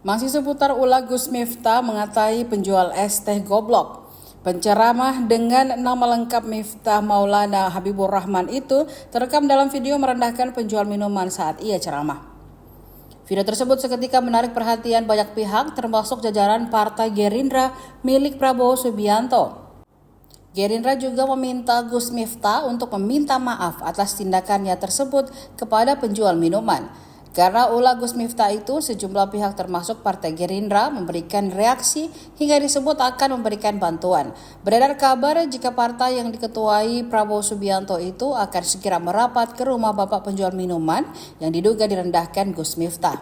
Masih seputar ulah Gus Miftah mengatai penjual es teh goblok. Penceramah dengan nama lengkap Miftah Maulana Habibur Rahman itu terekam dalam video merendahkan penjual minuman saat ia ceramah. Video tersebut seketika menarik perhatian banyak pihak termasuk jajaran Partai Gerindra milik Prabowo Subianto. Gerindra juga meminta Gus Miftah untuk meminta maaf atas tindakannya tersebut kepada penjual minuman. Karena ulah Gus Miftah itu, sejumlah pihak termasuk Partai Gerindra memberikan reaksi hingga disebut akan memberikan bantuan. Beredar kabar jika partai yang diketuai Prabowo Subianto itu akan segera merapat ke rumah bapak penjual minuman yang diduga direndahkan Gus Miftah.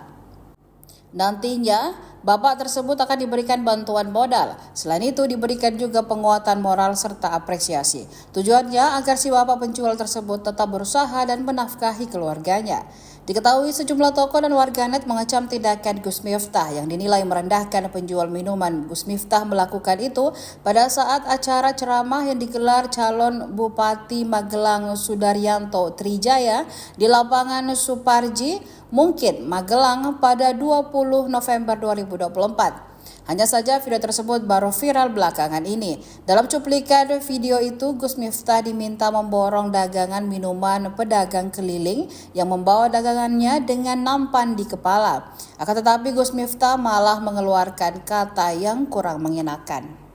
Nantinya, bapak tersebut akan diberikan bantuan modal. Selain itu, diberikan juga penguatan moral serta apresiasi. Tujuannya agar si bapak penjual tersebut tetap berusaha dan menafkahi keluarganya. Diketahui sejumlah tokoh dan warganet mengecam tindakan Gus Miftah yang dinilai merendahkan penjual minuman. Gus Miftah melakukan itu pada saat acara ceramah yang digelar calon Bupati Magelang Sudaryanto Trijaya di lapangan Suparji, Mungkin, Magelang pada 20 November 2024. Hanya saja video tersebut baru viral belakangan ini. Dalam cuplikan video itu, Gus Miftah diminta memborong dagangan minuman pedagang keliling yang membawa dagangannya dengan nampan di kepala. Akan tetapi Gus Miftah malah mengeluarkan kata yang kurang mengenakan.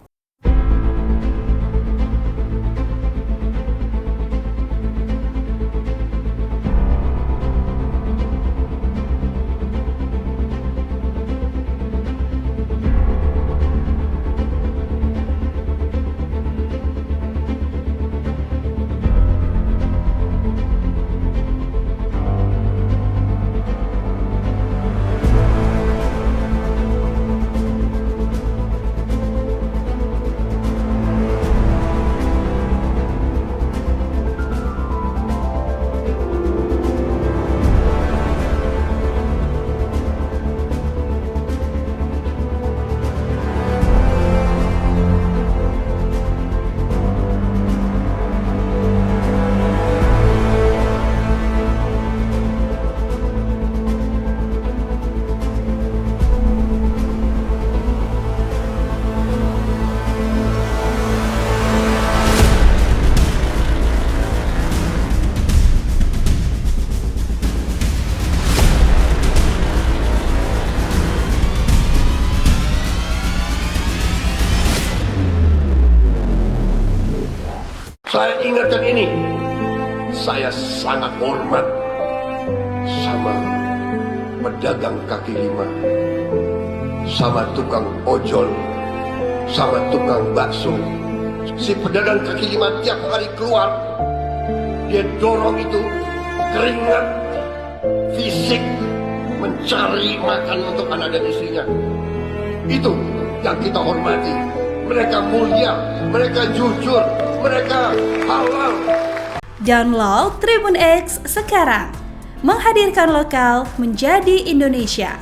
Saya ingatkan ini, saya sangat hormat sama pedagang kaki lima, sama tukang ojol, sama tukang bakso. Si pedagang kaki lima tiap hari keluar, dia dorong itu keringat fisik mencari makan untuk anak dan istrinya. Itu yang kita hormati. Mereka mulia, mereka jujur, mereka halal. Download Tribun X sekarang, menghadirkan lokal menjadi Indonesia.